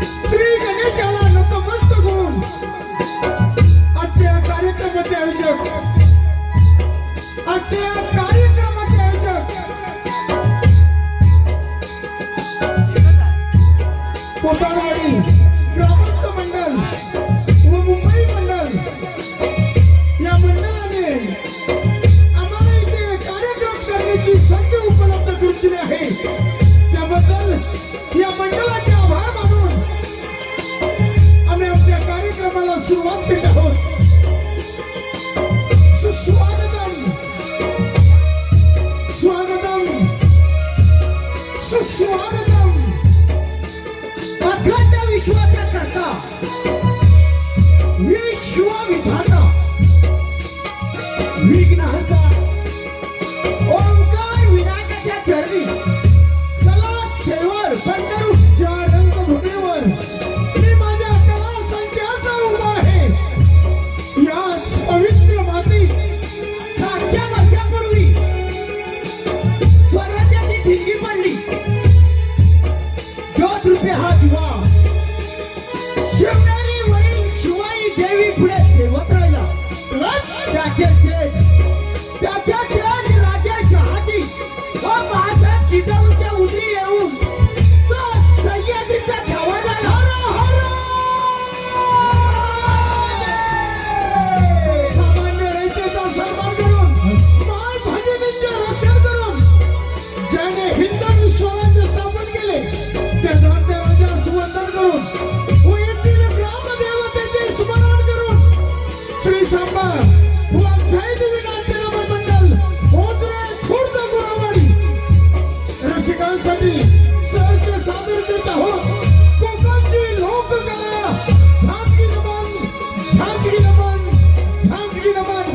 श्री गणेशाला नतमस्तक होऊन आजच्या कार्यक्रमाचे आयोजक कोटावाडी ग्रामस्थ मंडळ व मुंबई मंडळ या मंडळाने आम्हाला इथे कार्यक्रम करण्याची संधी उपलब्ध करून दिली आहे त्याबद्दल या मंडळाचे आभार मानून आम्ही आमच्या कार्यक्रमाला सुरुवात केली आहोत. सुस्वागतम स्वागतम सुस्वागतम अखंड विश्वाचा कर्ता विश्वविधाता विघ्नहर्ता ओंकार विनायकाच्या चरणी कला सेवर पंढरपूरच्या रंगभूमीवर मी माझ्या कला संचाचा उभा आहे. याच पवित्र माती 700 वर्षापूर्वी स्वराज्याची ठिणगी पडली. ज्योत रूपे हा दिवा शिवनेरी वरील शिवाई देवी पुढे देवत राहिला. त्याचे तेज राजा शहाजी व महासाहेब जिजाऊच्या उदरी येऊन तो सह्याद्रीचा छावा झाला. सामान्य रयतेचा सन्मान करून माय भगिनींचे रक्षण करून ज्याने हिंदवी स्वराज्य स्थापन केले त्या धाकट्या राजास वंदन करून व येथील ग्रामदेवतेचे स्मरण करून श्री सांबा वाघसाई देवी नाट्यरमण मंडळ ओतरे खुर्द गुरावाडी रसिकांसाठी सहर्ष सादर करत आहोत कोकणची लोककला. झांकी नमन झांकी नमन झांकी नमन.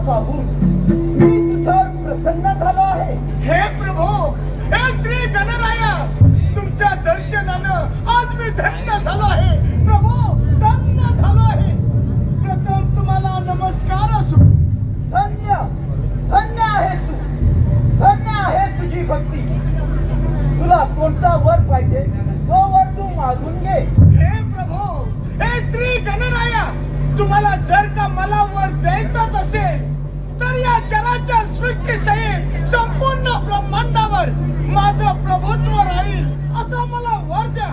पाहून मी तुझ्यावर प्रसन्न झालो आहे. हे प्रभू, हे श्री गणराया, तुमच्या दर्शनानं आज मी धन्य झालो आहे. प्रभू, धन्य झालो आहे. प्रथम तुम्हाला नमस्कार असो. धन्य धन्य आहेस तू, धन्य आहे तुझी भक्ती. तुला कोणता वर पाहिजे तो वर तू मागून घे. हे प्रभू, हे श्री गणराया, तुम्हाला जर का मला वर द्यायचाच असेल तर या चराचर सृष्टीसहित संपूर्ण ब्रह्मांडावर माझं प्रभुत्व राहील असं मला वर द्या.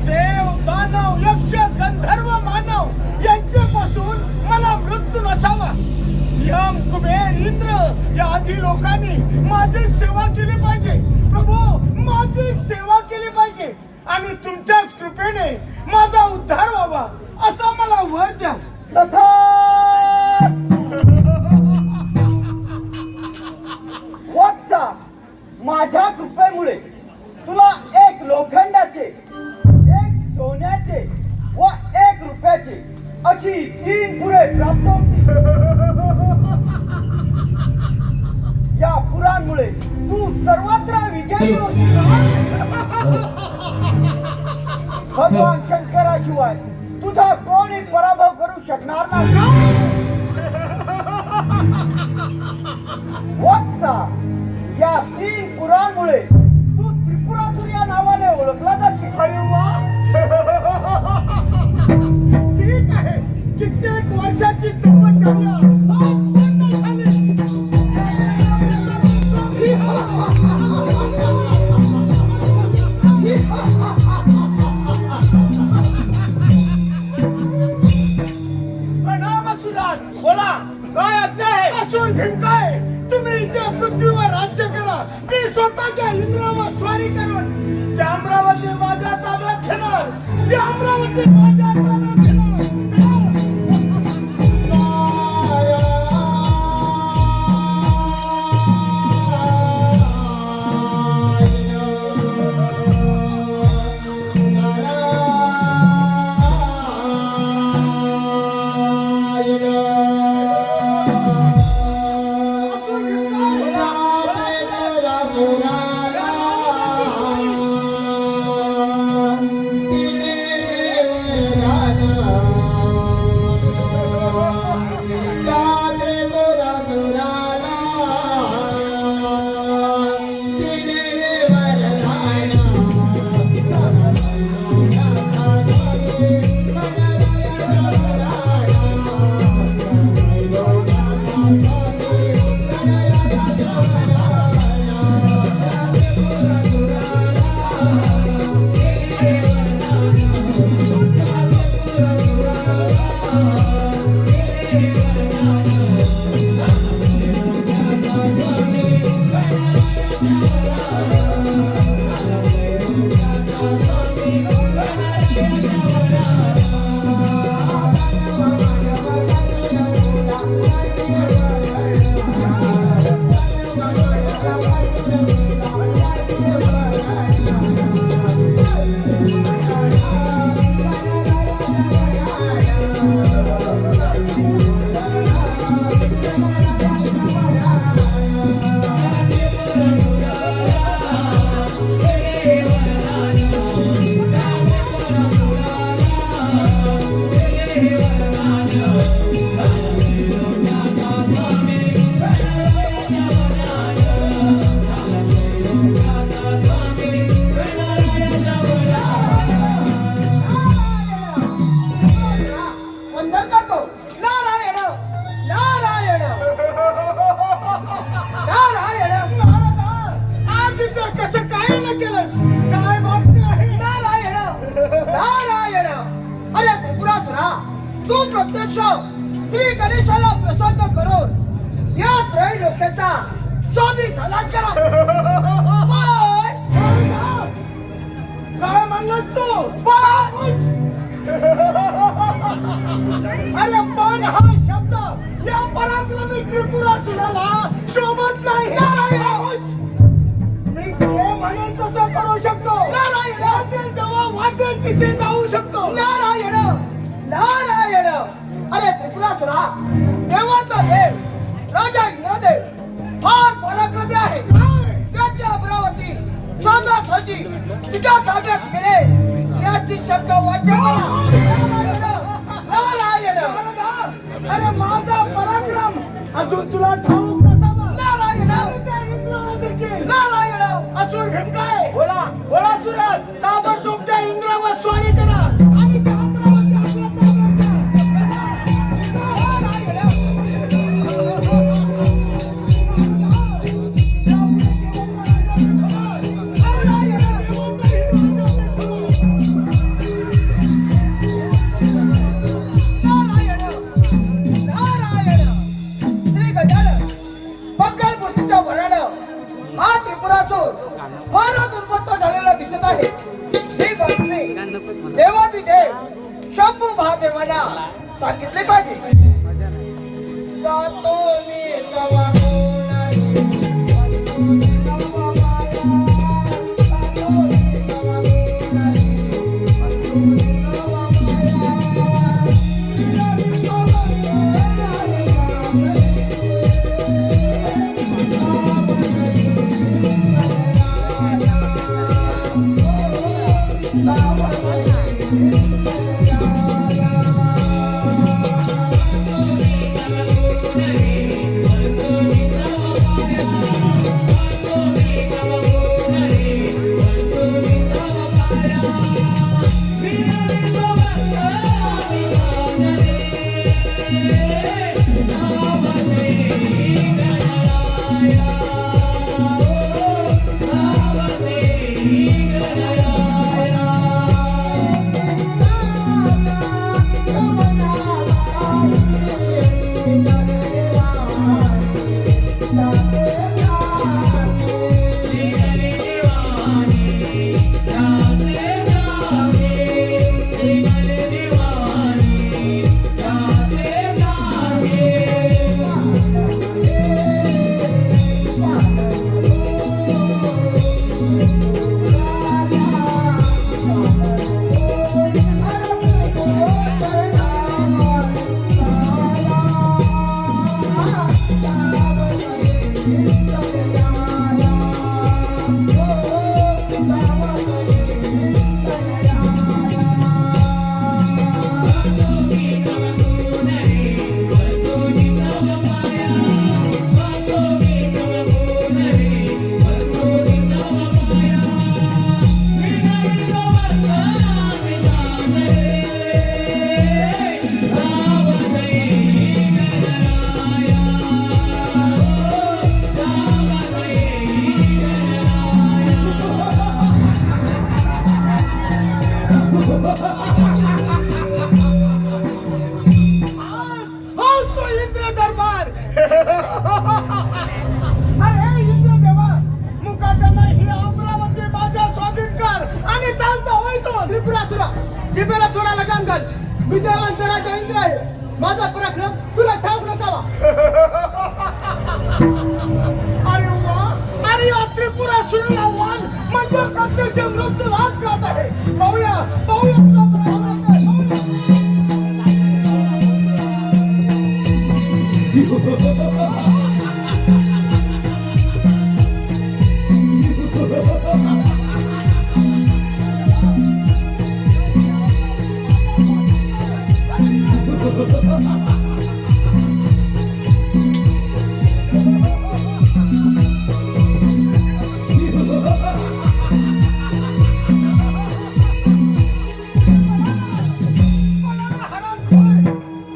देव, दानव, यक्ष, गंधर्व, मानव यांच्यापासून मला मृत्यू नसावा. यम, कुबेर, इंद्र या आदी लोकांनी माझी सेवा केली पाहिजे. प्रभू, माझी सेवा केली पाहिजे आणि तुमच्याच कृपेने माझा उद्धार व्हावा असा मला वर द्या. वत्सा, माझ्या कृपेमुळे तुला एक लोखंडाचे, एक सोन्याचे व एक रुपयाचे अशी 3 पुरे प्राप्त होती. या पुरांमुळे तू सर्वत्र विजयी होशील. भगवान शंकराशिवाय तुझा कोणी पराभव करू शकणार नाही. वत्सा, या 3 पुरांमुळे तू त्रिपुरासुर या नावाने ओळखला जाशील. अरे वा, ठीक आहे. कित्येक वर्षाची तपश्चर्या आज पूर्ण झाली. प्रणाम असुराज, बोला काय आज्ञा आहे? असुर भिंकाय, तुम्ही इथे पृथ्वीवर राज्य करा. मी स्वतःच्या इंद्रावर स्वारी करून ते अमरावती माझ्या ताब्यात घेणार. ते अमरावती माझ्या ताब्यात घेणार. तू प्रत्यक्ष श्री गणेशाला प्रसन्न करून या त्रैलोक्याचा स्वामी झालाच करा. काय म्हणलास तू? अरे पण हा शब्द या पराक्रमी त्रिपुरासुराला शोभत नाही. मी जे म्हणेन तसं करू शकतो. वाटेल तेव्हा वाटेल तिथे जाऊ शकतो. नारायण नारायण. अरे त्रिपुरासुरा, देवाचा देव शक्य मला. नारायण. अरे माझा पराक्रम अजून तुला ठाऊक नसावा. नारायण. त्या इंद्राला देखील नारायण असुर भीमकाय. बोला बोला सुराज. ताबडतोब त्या इंद्रावर स्वारी करा आणि त्या अमरावती आपल्या ताब्यात घ्या. हा त्रिपुरासूर फारच उद्भत्त झालेला दिसत आहे. ही बातमी देवादी देव शंभू महादेवाला सांगितले पाहिजे. जातो मी तवा जिभेला थोडा लगाम घाल. मी देवांतराचा इंद्र आहे. माझा पराक्रम तुला ठाऊक नसावा. अरे वा. अरे या त्रिपुरासुराला वाण म्हणजे प्रत्यक्ष मृत्यूलाच गाठ आहे. पाहूया पाहूया तुला पराक्रम काय.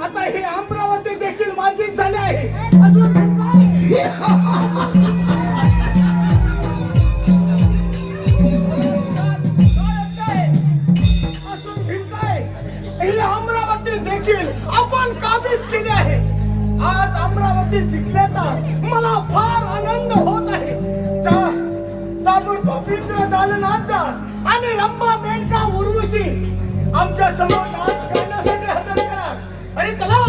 आता ही अमरावती देखील माझीच झाली आहे. अजून काय. ही अमरावती देखील आपण काबीज केली आहे. आज अमरावती जिंकल्याचा मला फार आनंद होत आहे. ताबडतोब इंद्र दालनात जा आणि रंभा मेनका उर्वशी आमच्या समोर नाच करण्यासाठी हजर करा. अरे चला.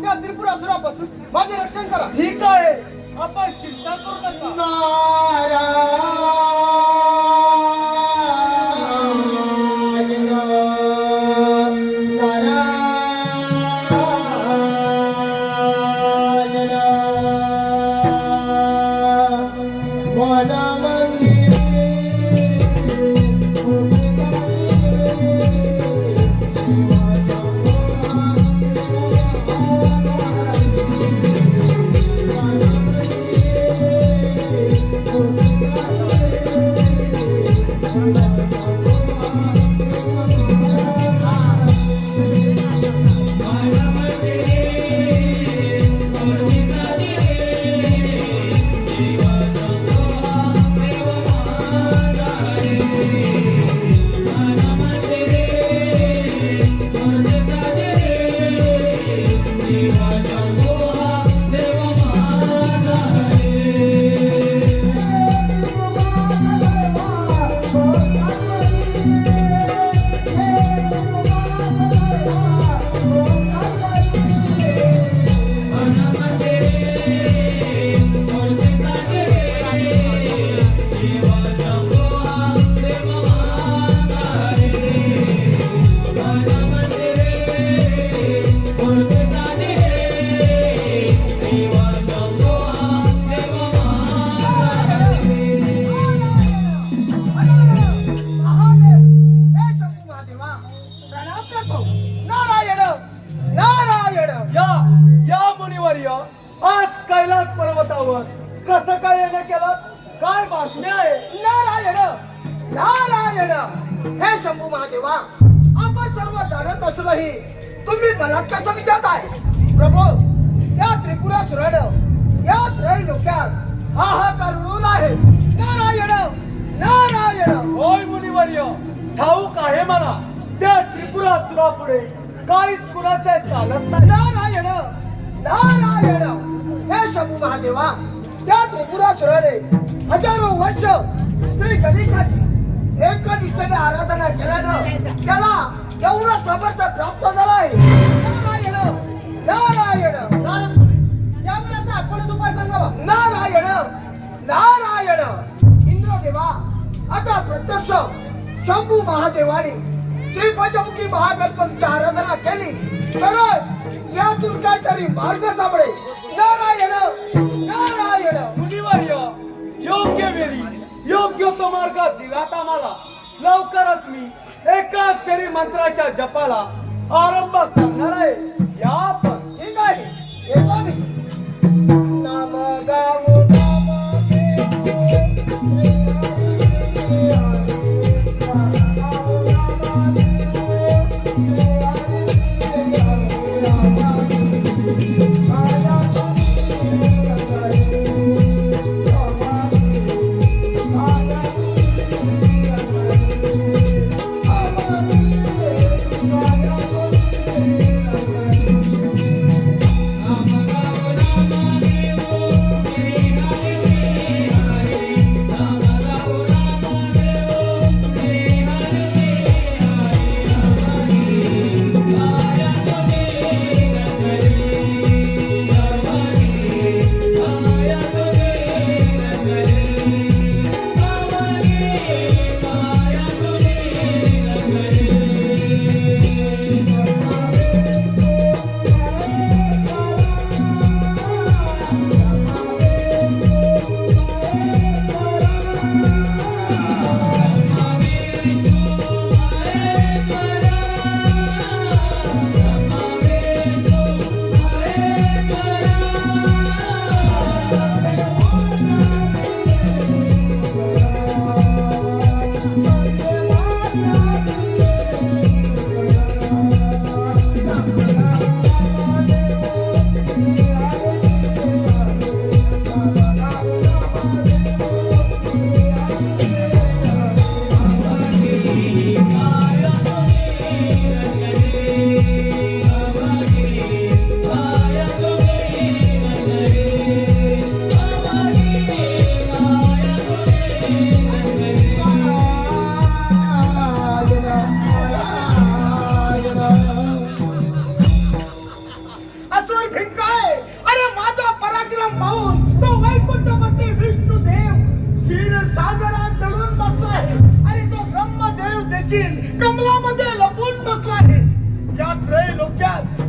त्या त्रिपुरासुरापासून माझे रक्षण करा. ठीक आहे, आपण चिंता करू नका. आज कैलास पर्वतावर कसं काय येणं केलं? काय बातमी आहे? नारायण नारायण हे शंभू महादेवा, आपण सर्व जाणत असूनही तुम्ही मला कसं विचारताय? प्रभू, या त्रिपुरासुरानं या त्रैलोक्यात हाहाकार उडवून आहे. नारायण नारायण. होय मुनिवर्य, ठाऊक आहे मला त्या त्रिपुरासुरापुढे काहीच कुणाचे चालत नाही. नारायण नारायण हे शंभू महादेवा, त्या त्रिपुरासुराने हजारो वर्ष श्री गणेशाची एकनिष्ठेने आराधना केल्यानं त्याला एवढं सामर्थ्य प्राप्त झालं आहे. नारायण नारायण. नारद मुनी, यावर आता आपण उपाय सांगावा. नारायण नारायण. इंद्रदेवा, आता प्रत्यक्ष शंभू महादेवाने श्री पंचमुखी महागणपतीची आराधना केली तर यातून काहीतरी मार्ग सापडेल. नारायण नारायण. मुनिवर्य, योग्य वेळी योग्य तो मार्ग दिलात आम्हाला. लवकरच मी एकाक्षरी मंत्राच्या जपाला आरंभ करणार आहे. या पण ठीक आहे, येतो मी. नाम गावो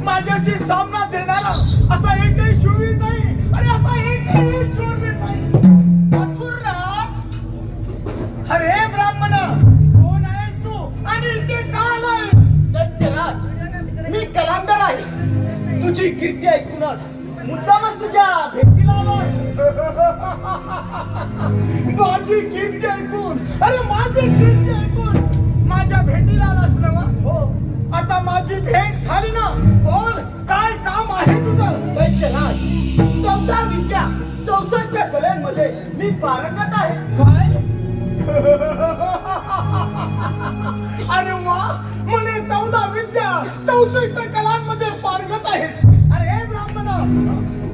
माझ्याशी सामना देणारा असा एकही शूरवीर नाही. अरे असा एकही शूरवीर नाही. असुरराज, अरे ब्राह्मण, कोण आहेस तू आणि इथे का आलायस? दैत्यराज, मी कलांदर आहे. तुझी कीर्ती ऐकूनच मुद्दामच तुझ्या भेटीला आलोय. माझी कीर्ती ऐकून, अरे माझी कीर्ती ऐकून माझ्या भेटीला आलास ना? हो. आता माझी भेट झाली ना, बोल काय काम आहे तुझं? दैत्यराज, 14 विद्या 64 कलेमध्ये मी पारंगत आहे. काय? अरे वा, म्हणे 14 विद्या 64 कलांमध्ये पारंगत आहेस. अरे हे ब्राह्मण,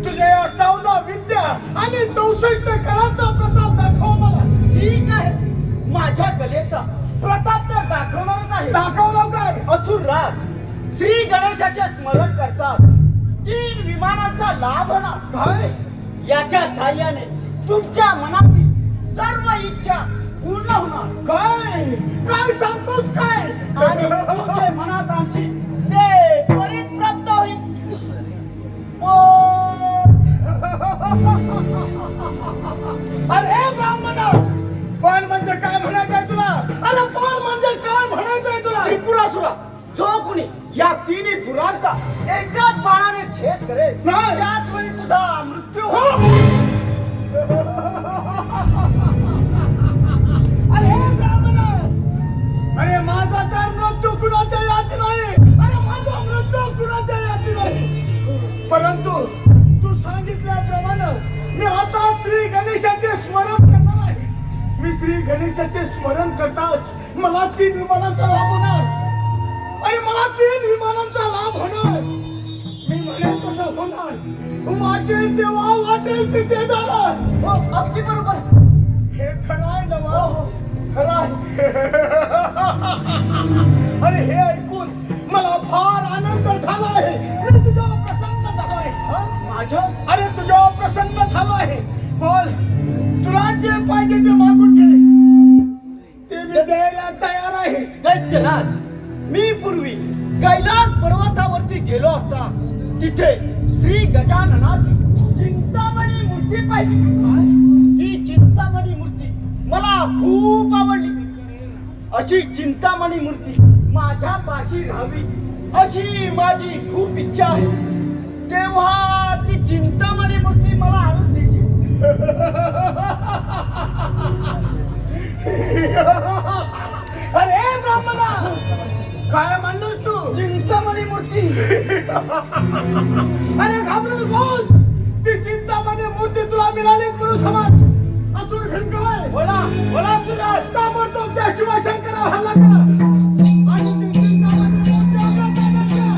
तुझ्या या 14 विद्या आणि 64 कलांचा प्रताप दाखव मला. ठीक आहे, माझ्या कलेचा प्रताप तर दाखवणारच आहे. दाखव लवकर. असुरराज, श्री गणेशाचे स्मरण करतात 3 विमानांचा लाभ होणार. काय? याच्या साहाय्याने तुमच्या मनातील सर्व इच्छा पूर्ण होणार. काय काय सांगतोस काय? आणि तुमच्या मनात आमची ते त्वरित प्राप्त होईल. अरे ब्राह्मण, पण म्हणजे काय म्हणायचंय तुला? अरे पण म्हणजे काय म्हणायचंय तुला? त्रिपुरासुरा, जो कुणी या 3 पुरांचा एकाच बाणाने छेद करेल नाही. त्याच वेळी तुझा मृत्यू होईल. अरे ब्राह्मण, अरे माझा तर मृत्यू कुणाच्या याती नाही. अरे माझा मृत्यू कुणाच्या याती नाही. परंतु तू सांगितल्याप्रमाणे मी आता श्री गणेशाचे स्मरण करणार आहे. मी श्री गणेशाचे स्मरण करताच मला 3 विमानांचा लाभ होणार. अरे मला 3 विमानांचा लाभ होणार. मी म्हणेन तसं होणार. वाटेल तेव्हा वाटेल तिथे जाणार. हो, अगदी बरोबर. हे खरं आहे ना? हो, हो, खरं आहे. अरे हे ऐकून मला फार आनंद झाला आहे. मी तुझ्यावर प्रसन्न झालो आहे. माझ्या अरे तुझ्यावर प्रसन्न झालो आहे. बोल, तुला जे पाहिजे ते मागून घे, ते मी द्यायला तयार आहे. दैत्यराज, मी पूर्वी कैलास पर्वतावरती गेलो असता तिथे श्री गजाननाची चिंतामणी मूर्ती पाहिली. ती चिंतामणी मूर्ती मला खूप आवडली. अशी चिंतामणी मूर्ती माझ्या पाशी राहावी अशी माझी खूप इच्छा आहे. तेव्हा ती चिंतामणी मूर्ती मला आणून देशील? अरे ब्राह्मणा, काय म्हणलोस तू? चिंतामणी मूर्ती. अरे घाबरू नकोस. ती चिंतामणी मूर्ती तुला मिळालीच म्हणून समज. असुर भिंकलाय. बोला बोला सुराज. ताबडतोब त्या शिवशंकरावर हल्ला करा आणि ती चिंतामणी मूर्ती आपल्या ताब्यात घ्या.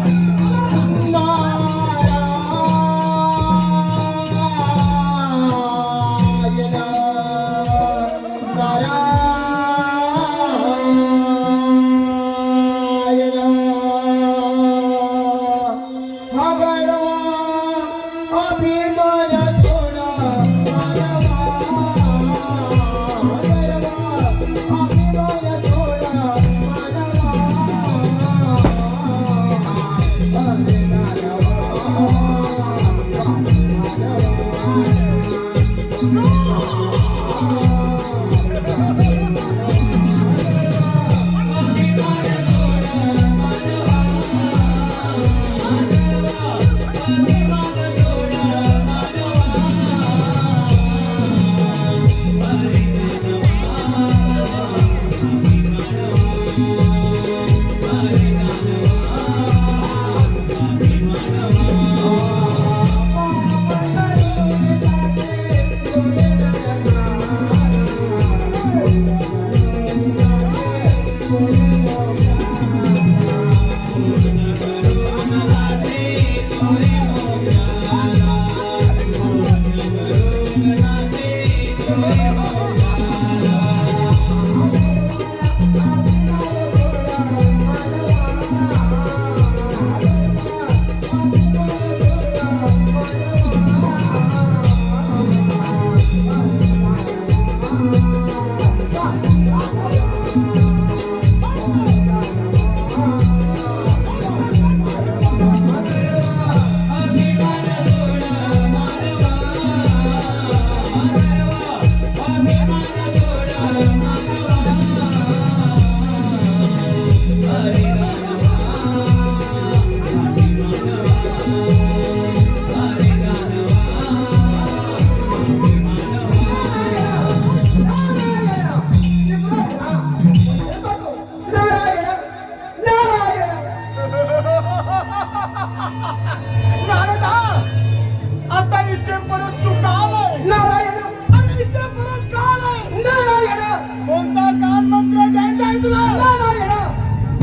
कोणता कान मंत्र द्यायचा आहे तुला? नारायण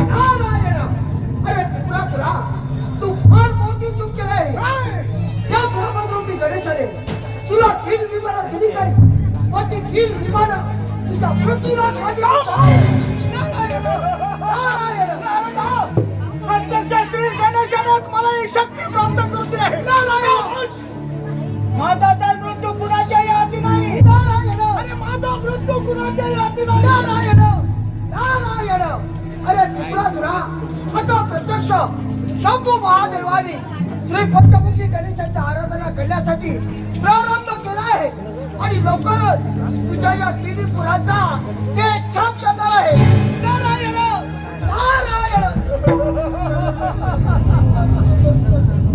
नारायण. अरे त्रिपुरासुरा, तू फार मोठी चूक केली आहे. काय? त्या ब्रह्मरूपी गणेशाने तुला 3 विमानं दिली तरी पण ती 3 विमानं तुझ्या मृत्यूला खाली नारायण, नारदा, प्रत्यक्ष श्री गणेशानेच मला ही शक्ती प्राप्त करून दिली आहे. माझा तर मृत्यू कुणाच्याही हाती नाही. अरे माझा मृत्यू कुणाच्याही हाती नाही. नारायण नारायण. अरे त्रिपुरासुरा, आता प्रत्यक्ष शंभू महादेवाने श्री पंचमुखी गणेशाची आराधना करण्यासाठी प्रारंभ केला आहे आणि लवकरच तुझ्या या त्रिपुराचा ते छाप करणार आहे. नारायण नारायण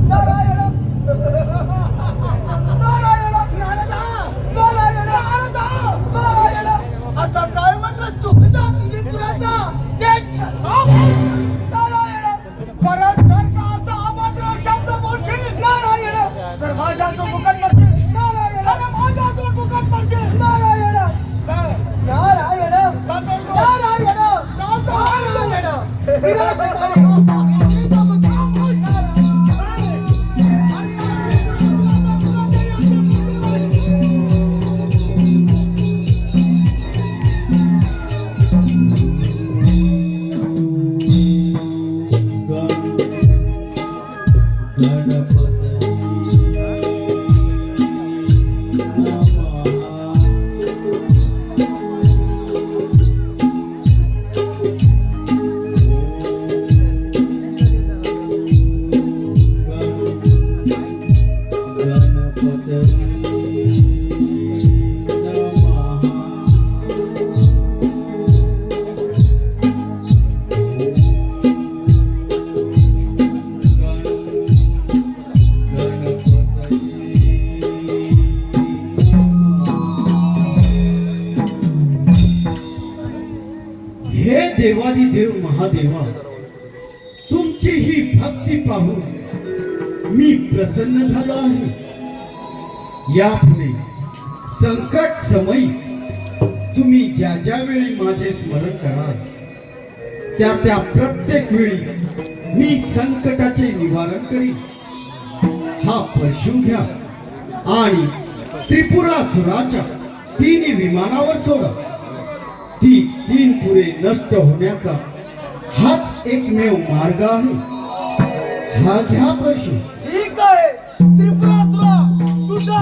नारायण नारायण नारदा नारायण नारदा नारायण. आता काय म्हणलं तू? तुझ्या त्रिपुराचा ते छाप. नारायण परत जर का असा अभद्र शब्द बोलशील नारायण तर माझ्या तो मुखात पडशील. नारायण अरे माझ्या तो मुखात पडशील. नारायण काय? नारायण काय करतो? नारायण नारायण. विनाशकारी हे देवादिदेव महादेवा, तुमची ही भक्ती पाहून मी प्रसन्न झालो आहे. यापुढे संकट समयी तुम्ही ज्या ज्या वेळी माझे स्मरण कराल त्या त्या प्रत्येक वेळी मी संकटाचे निवारण करीन. हा परशु घ्या आणि त्रिपुरासुराच्या 3 विमानावर सोडा. ती 3 पुरे नष्ट होण्याचा हाच एकमेव मार्ग आहे. हा घ्या परशु. ठीक आहे त्रिपुरासुरा, तुझा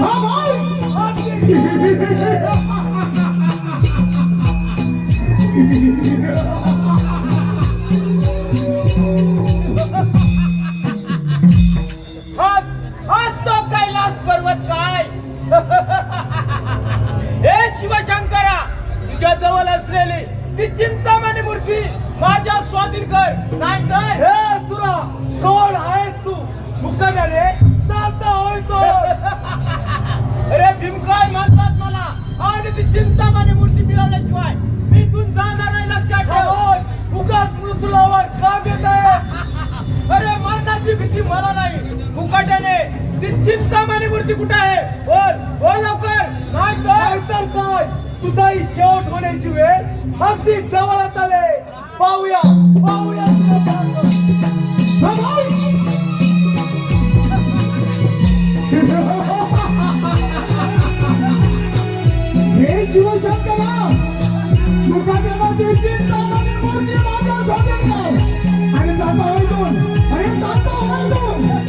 आज तो कैलास पर्वत काय? हे शिवशंकरा, तुझ्या जवळ असलेली ती चिंतामणी मूर्ती माझ्या स्वाधीन कर, नाही तर हे सुरा, कोण आहेस तू? मुक्काम्याने चालता होय तो. अरे भीमकाय म्हणतात मला, आणि ती चिंतामणी मूर्ती मिळवल्याशिवाय मी इथून जाणार नाही, लक्षात ठेव. होय, उगाच मृत्यूलावर का देत आहे? अरे मरणाची भीती मला नाही. मुकाट्याने ती चिंतामणी मूर्ती कुठे आहे? बोल बोल लवकर, नाही तर नाहीतर काय, तुझाही शेवट होण्याची वेळ अगदी जवळच आले. पाहूया पाहूया तुला काय होतं. हे शिवशंकरा, मुखामध्ये चिंतामणी मूर्ती माझ्या स्वाधीन कर. आणि जाता होईतून, आणि जाता होईतून. हे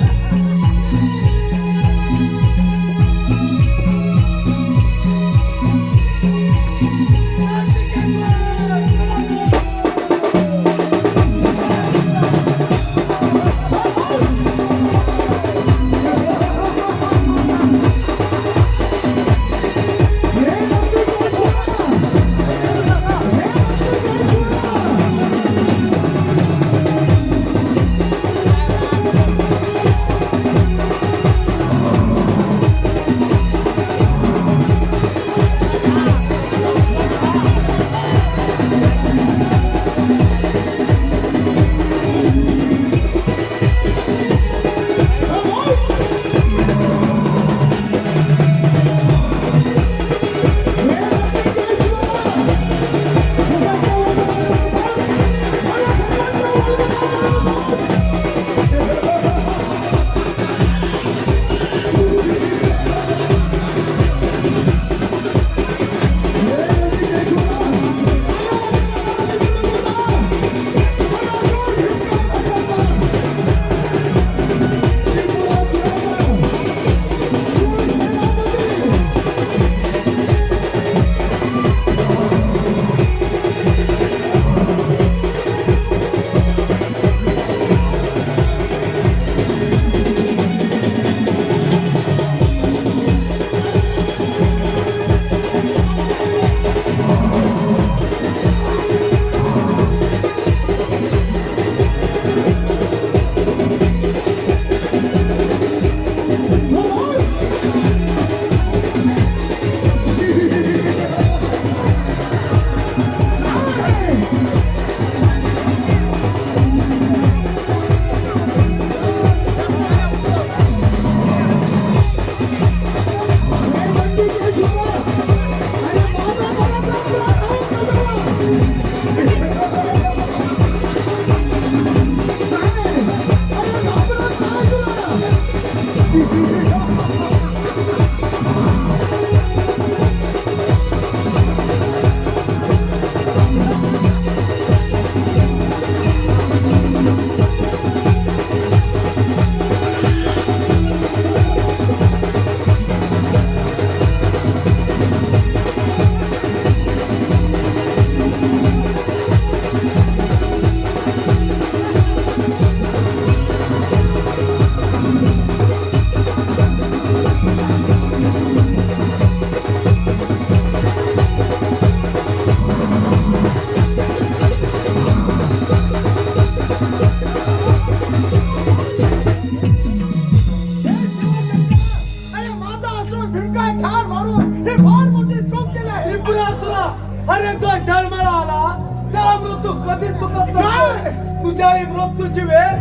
त्याला मृत्यू कधीच चुकत नाही. नाही. तुझ्याही मृत्यूची वेळ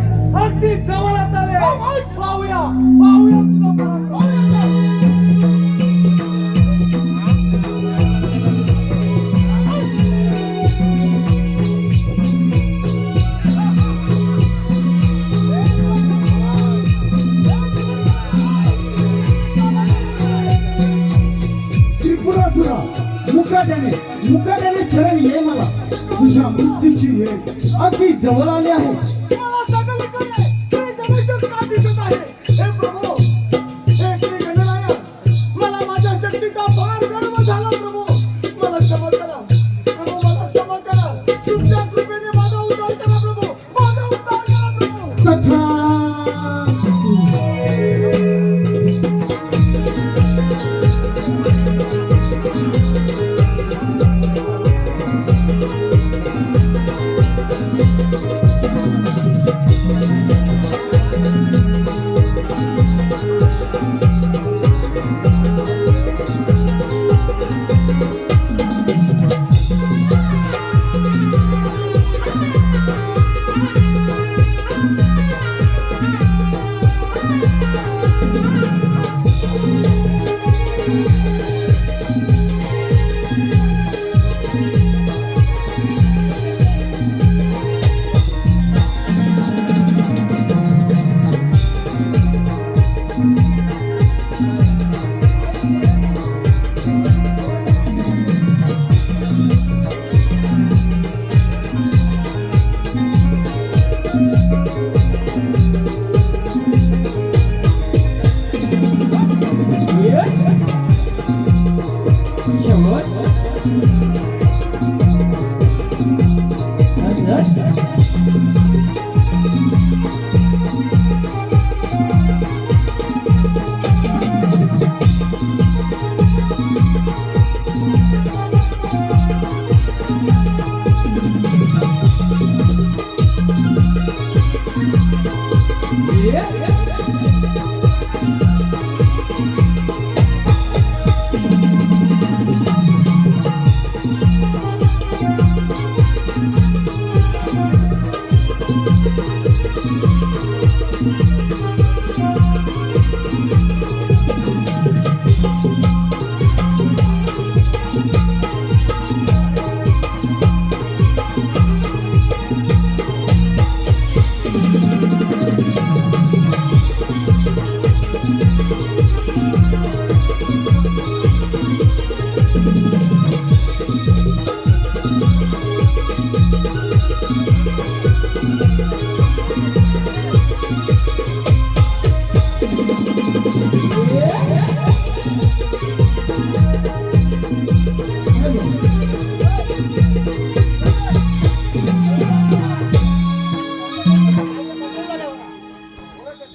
अगदी जवळच आली आहे. आवाज. पाहूया पाहूया तुझा पराक्रम. त्रिपुरासुरा मुकाट्याने शरण ये मला. तुझ्या मृत्यूची वेळ अगदी जवळ आली आहे. मला सगळीकडे श्री गणेशच का दिसत आहे. हे प्रभू, हे श्री गणराया, मला माझ्या शक्तीचा फार गर्व झाला. प्रभू मला क्षमा करा. प्रभू मला क्षमा करा. तुमच्या कृपेने माझा उद्धार करा. प्रभू माझा उद्धार करा. प्रभू तथा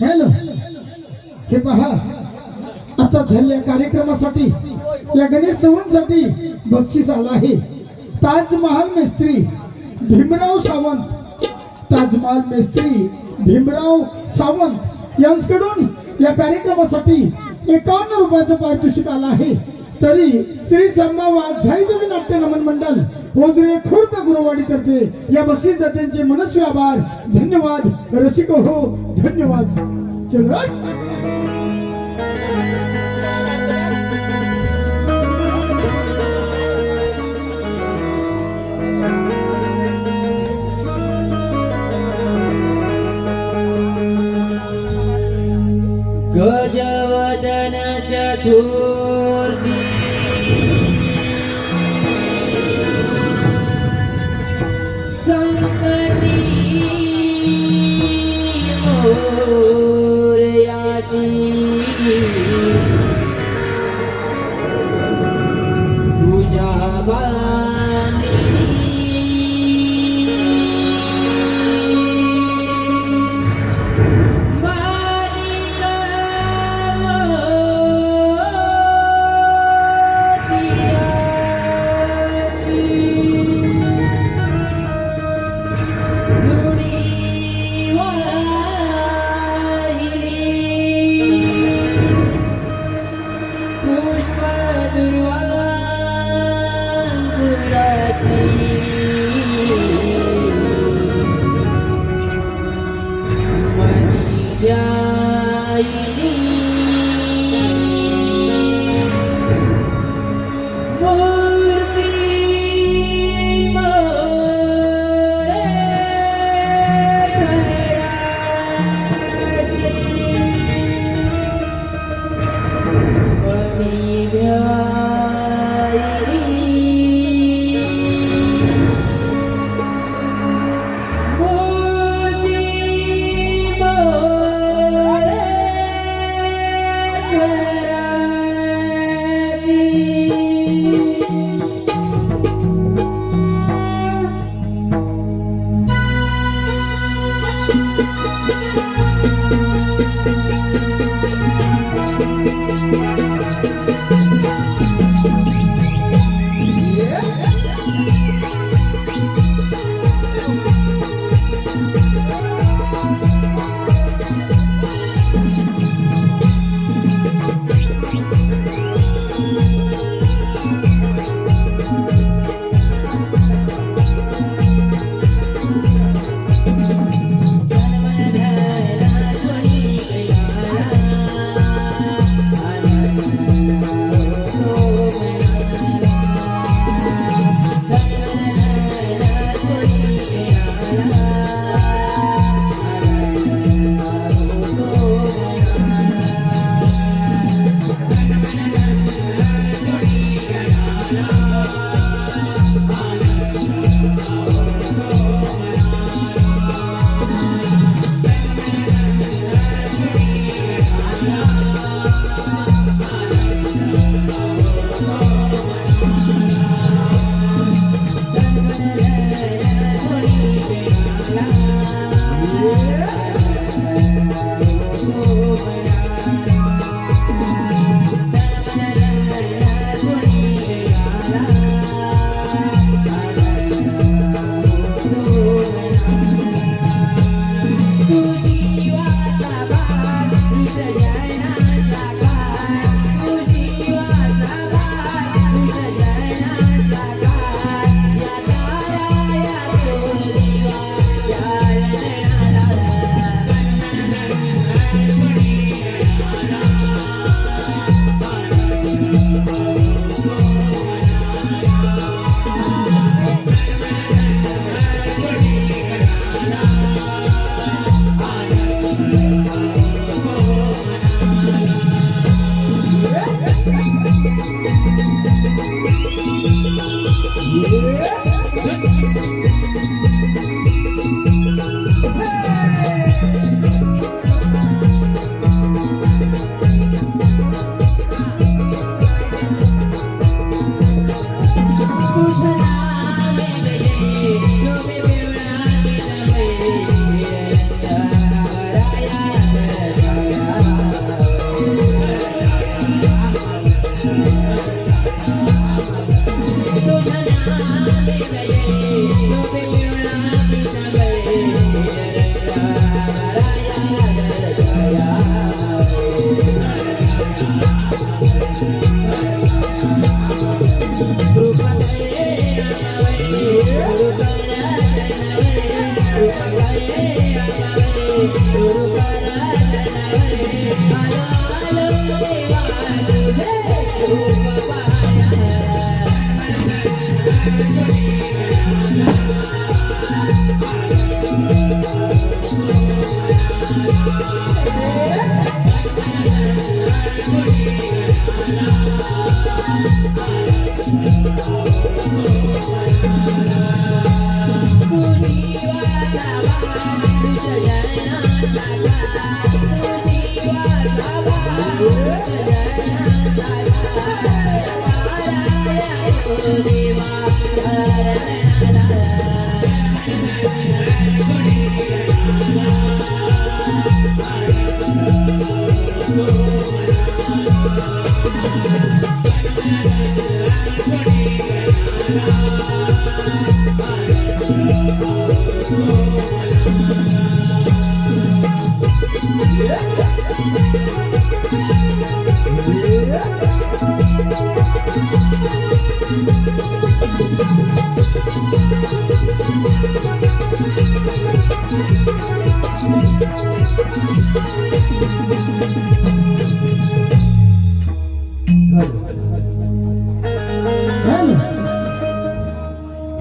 हॅलो, हे पहा, आता झालेल्या कार्यक्रमासाठी या गणेश चव्हाणसाठी बक्षीस आला आहे. ताजमहाल मिस्त्री भीमराव सावंत, ताजमहाल मिस्त्री भीमराव सावंत यांच्याकडून या कार्यक्रमासाठी 51 रुपयाचं पारितोषिक आलं आहे. तरी श्री संभावाद झाईदेवी नाट्य नमन मंडळ ओदरे खुर्द गुरुवाडी तर्फे या बक्षीसदात्यांचे मनस्वी आभार. धन्यवाद रसिक हो, धन्यवाद. चलो गजवदन चतुर्थी संकटी मोरयाची तुझ्या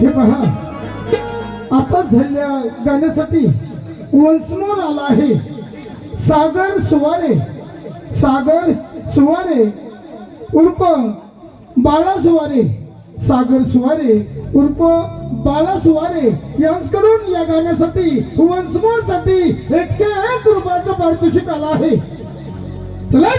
हे पहा, आता झालेल्या गाण्यासाठी वंसमोर आला आहे सागर सुवारे. सागर सुवारे उर्फ बाळा सुवारे. सागर सुवारे उर्फ बाळा सुवारे यांच्याकडून या गाण्यासाठी वंसमोर साठी 101 रुपयाचं पारितोषिक आला आहे. चला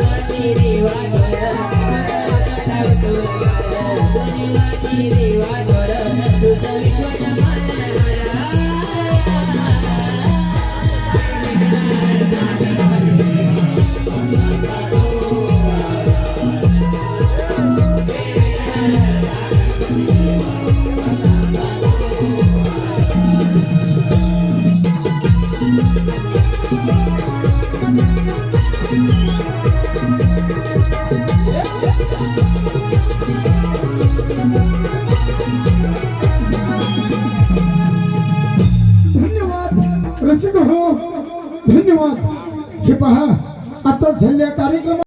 माझी रेवा थोर ठावतो माझी रेवा थोर तुझं विश्वास धन्यवाद रसिक हो धन्यवाद. हे पहा आता झालेल्या कार्यक्रमात